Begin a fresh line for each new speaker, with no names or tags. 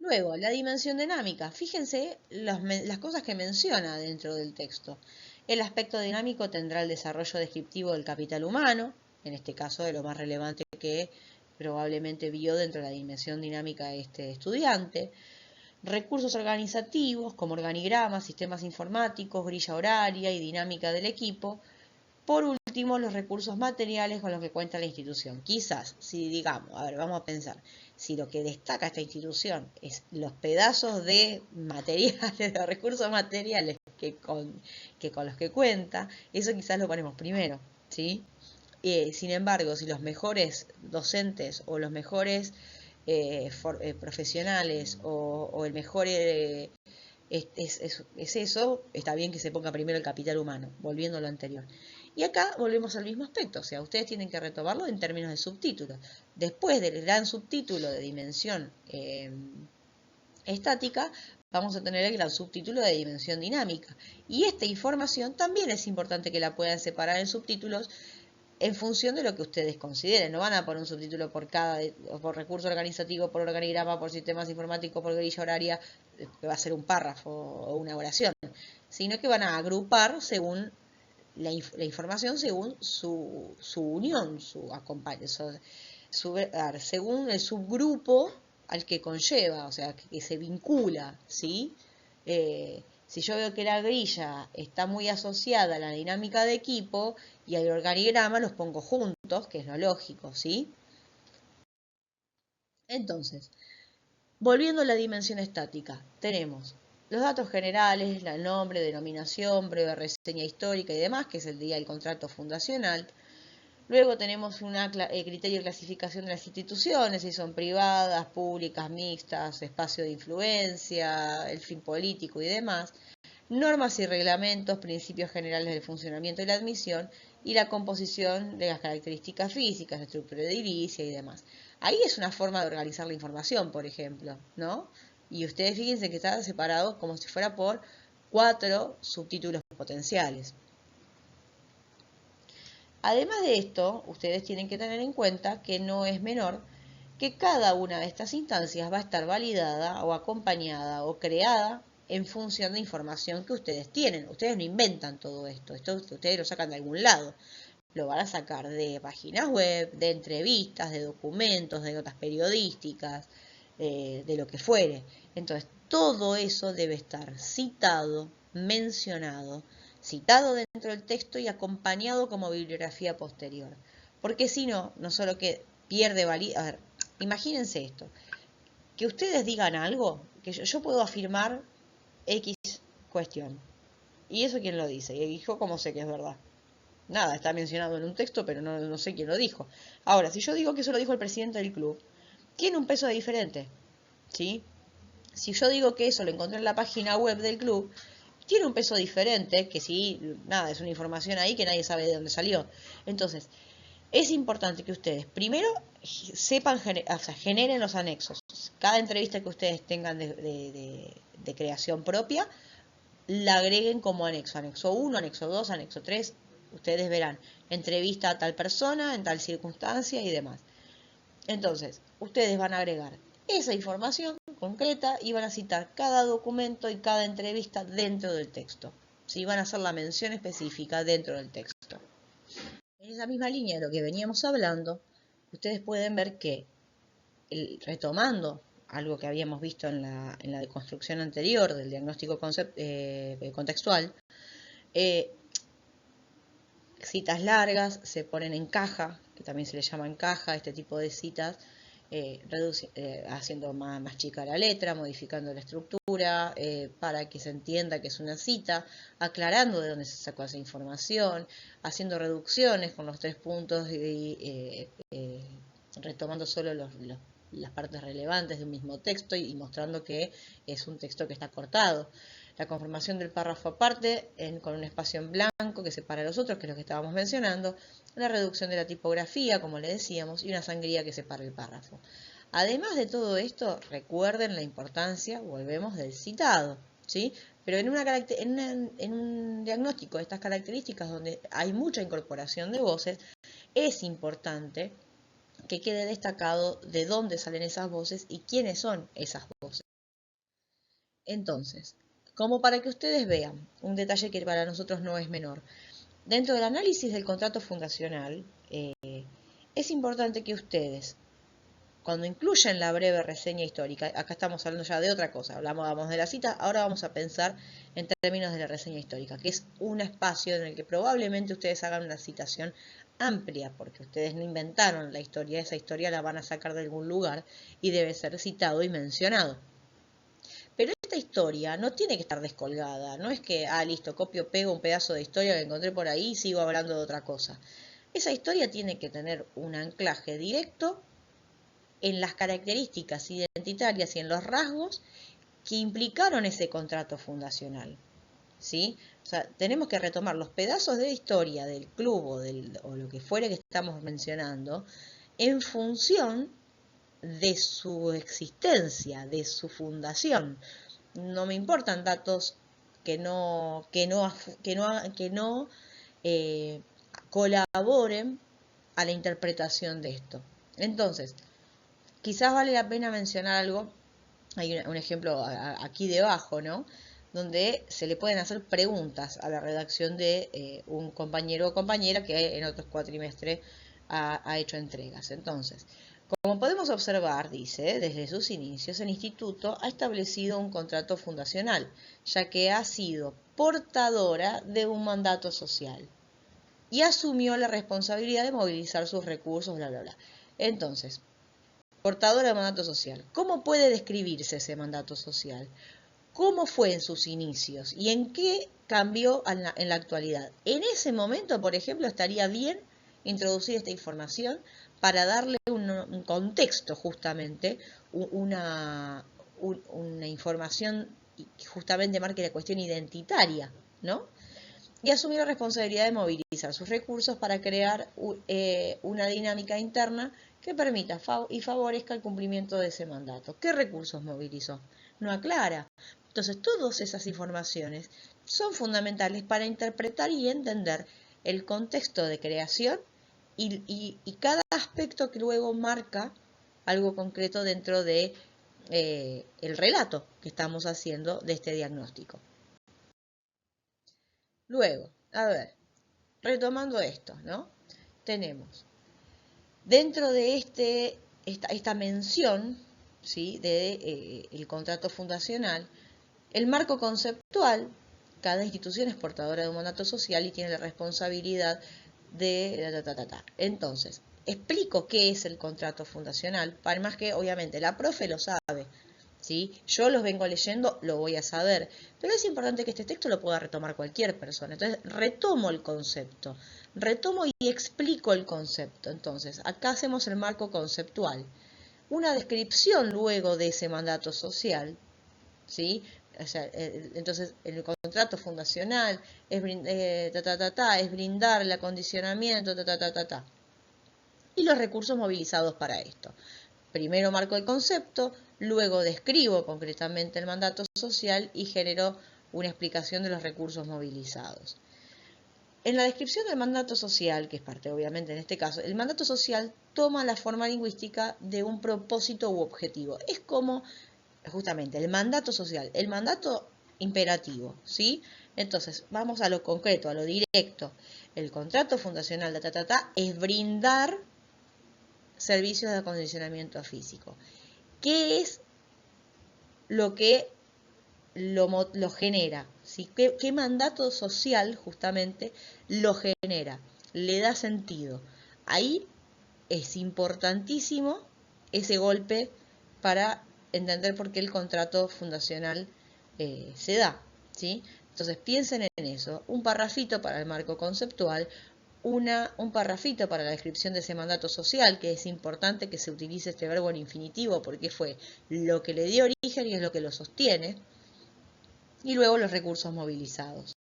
Luego, la dimensión dinámica. Fíjense las cosas que menciona dentro del texto. El aspecto dinámico tendrá el desarrollo descriptivo del capital humano, en este caso de lo más relevante que probablemente vio dentro de la dimensión dinámica este estudiante. Recursos organizativos como organigramas, sistemas informáticos, grilla horaria y dinámica del equipo. Por último, los recursos materiales con los que cuenta la institución. Quizás, si digamos, a ver, vamos a pensar, si lo que destaca esta institución es los pedazos de materiales, de recursos materiales que con los que cuenta, eso quizás lo ponemos primero, ¿sí? Sin embargo, si los mejores docentes o los mejores profesionales o el mejor es eso, está bien que se ponga primero el capital humano, volviendo a lo anterior. Y acá volvemos al mismo aspecto, o sea, ustedes tienen que retomarlo en términos de subtítulos. Después del gran subtítulo de dimensión estática, vamos a tener el gran subtítulo de dimensión dinámica. Y esta información también es importante que la puedan separar en subtítulos en función de lo que ustedes consideren. No van a poner un subtítulo por por recurso organizativo, por organigrama, por sistemas informáticos, por grilla horaria, que va a ser un párrafo o una oración, sino que van a agrupar según la información, según su unión, según el subgrupo al que conlleva, o sea, que se vincula, ¿sí? Si yo veo que la grilla está muy asociada a la dinámica de equipo y al organigrama, los pongo juntos, que es lo lógico, ¿sí? Entonces, volviendo a la dimensión estática, tenemos los datos generales, el nombre, denominación, breve reseña histórica y demás, que es el día del contrato fundacional. Luego tenemos un criterio de clasificación de las instituciones, si son privadas, públicas, mixtas, espacio de influencia, el fin político y demás. Normas y reglamentos, principios generales del funcionamiento y la admisión, y la composición de las características físicas, la estructura edilicia y demás. Ahí es una forma de organizar la información, por ejemplo, ¿no? Y ustedes fíjense que está separado como si fuera por 4 subtítulos potenciales. Además de esto, ustedes tienen que tener en cuenta que no es menor que cada una de estas instancias va a estar validada o acompañada o creada en función de información que ustedes tienen. Ustedes no inventan todo esto, ustedes lo sacan de algún lado. Lo van a sacar de páginas web, de entrevistas, de documentos, de notas periodísticas, de lo que fuere. Entonces, todo eso debe estar citado, mencionado, citado dentro del texto y acompañado como bibliografía posterior. Porque si no, no solo que pierde validez. A ver, imagínense esto, que ustedes digan algo, que yo puedo afirmar X cuestión. ¿Y eso quién lo dice? Y yo cómo sé que es verdad. Nada, está mencionado en un texto, pero no sé quién lo dijo. Ahora, si yo digo que eso lo dijo el presidente del club, tiene un peso diferente, ¿sí? Si yo digo que eso lo encontré en la página web del club, tiene un peso diferente, que sí, nada, es una información ahí que nadie sabe de dónde salió. Entonces, es importante que ustedes primero sepan, o sea, generen los anexos. Cada entrevista que ustedes tengan de creación propia, la agreguen como anexo. Anexo 1, anexo 2, anexo 3. Ustedes verán entrevista a tal persona, en tal circunstancia y demás. Entonces, ustedes van a agregar esa información concreta y van a citar cada documento y cada entrevista dentro del texto. ¿Sí? Van a hacer la mención específica dentro del texto. En esa misma línea de lo que veníamos hablando, ustedes pueden ver que, retomando algo que habíamos visto en la deconstrucción anterior del diagnóstico contextual, citas largas se ponen en caja, que también se le llama en caja, este tipo de citas, haciendo más chica la letra, modificando la estructura, para que se entienda que es una cita, aclarando de dónde se sacó esa información, haciendo reducciones con los 3 puntos y retomando solo las partes relevantes de un mismo texto y mostrando que es un texto que está cortado. La conformación del párrafo aparte, con un espacio en blanco que separa a los otros, que es lo que estábamos mencionando, la reducción de la tipografía, como le decíamos, y una sangría que separa el párrafo. Además de todo esto, recuerden la importancia, volvemos, del citado, ¿sí? Pero en un diagnóstico de estas características donde hay mucha incorporación de voces, es importante que quede destacado de dónde salen esas voces y quiénes son esas voces. Entonces, como para que ustedes vean, un detalle que para nosotros no es menor. Dentro del análisis del contrato fundacional, es importante que ustedes, cuando incluyen la breve reseña histórica, acá estamos hablando ya de otra cosa, hablamos de la cita, ahora vamos a pensar en términos de la reseña histórica, que es un espacio en el que probablemente ustedes hagan una citación amplia, porque ustedes no inventaron la historia, esa historia la van a sacar de algún lugar y debe ser citado y mencionado. Pero esta historia no tiene que estar descolgada, no es que, listo, copio, pego un pedazo de historia que encontré por ahí y sigo hablando de otra cosa. Esa historia tiene que tener un anclaje directo en las características identitarias y en los rasgos que implicaron ese contrato fundacional. ¿Sí? O sea, tenemos que retomar los pedazos de historia del club o lo que fuere que estamos mencionando en función de su existencia, de su fundación. No me importan datos que no colaboren a la interpretación de esto. Entonces, quizás vale la pena mencionar algo, hay un ejemplo aquí debajo, ¿no? Donde se le pueden hacer preguntas a la redacción de un compañero o compañera que en otros cuatrimestres ha hecho entregas. Entonces, como podemos observar, dice, desde sus inicios el instituto ha establecido un contrato fundacional, ya que ha sido portadora de un mandato social y asumió la responsabilidad de movilizar sus recursos, bla, bla, bla. Entonces, portadora de mandato social. ¿Cómo puede describirse ese mandato social? ¿Cómo fue en sus inicios? ¿Y en qué cambió en la actualidad? En ese momento, por ejemplo, estaría bien introducir esta información para darle un contexto justamente, una información que justamente marque la cuestión identitaria, ¿no? Y asumir la responsabilidad de movilizar sus recursos para crear una dinámica interna que permita y favorezca el cumplimiento de ese mandato. ¿Qué recursos movilizó? No aclara. Entonces, todas esas informaciones son fundamentales para interpretar y entender el contexto de creación y cada aspecto que luego marca algo concreto dentro de el relato que estamos haciendo de este diagnóstico. Luego, a ver, retomando esto, ¿no? Tenemos dentro de esta mención, ¿sí? De el contrato fundacional, el marco conceptual. Cada institución es portadora de un mandato social y tiene la responsabilidad de Entonces, explico qué es el contrato fundacional, para más que obviamente la profe lo sabe, ¿sí? Yo los vengo leyendo, lo voy a saber, pero es importante que este texto lo pueda retomar cualquier persona. Entonces, retomo el concepto, retomo y explico el concepto. Entonces, acá hacemos el marco conceptual. Una descripción luego de ese mandato social, ¿sí? O sea, entonces, el contrato fundacional es, es brindar el acondicionamiento, y los recursos movilizados para esto. Primero marco el concepto, luego describo concretamente el mandato social y genero una explicación de los recursos movilizados. En la descripción del mandato social, que es parte obviamente en este caso, el mandato social toma la forma lingüística de un propósito u objetivo. Es como justamente el mandato social, el mandato imperativo, ¿sí? Entonces, vamos a lo concreto, a lo directo. El contrato fundacional es brindar servicios de acondicionamiento físico. ¿Qué es lo que lo genera? ¿Sí? ¿Qué mandato social justamente lo genera? Le da sentido. Ahí es importantísimo ese golpe para entender por qué el contrato fundacional se da, ¿sí? Entonces piensen en eso, un parrafito para el marco conceptual, un parrafito para la descripción de ese mandato social, que es importante que se utilice este verbo en infinitivo porque fue lo que le dio origen y es lo que lo sostiene, y luego los recursos movilizados.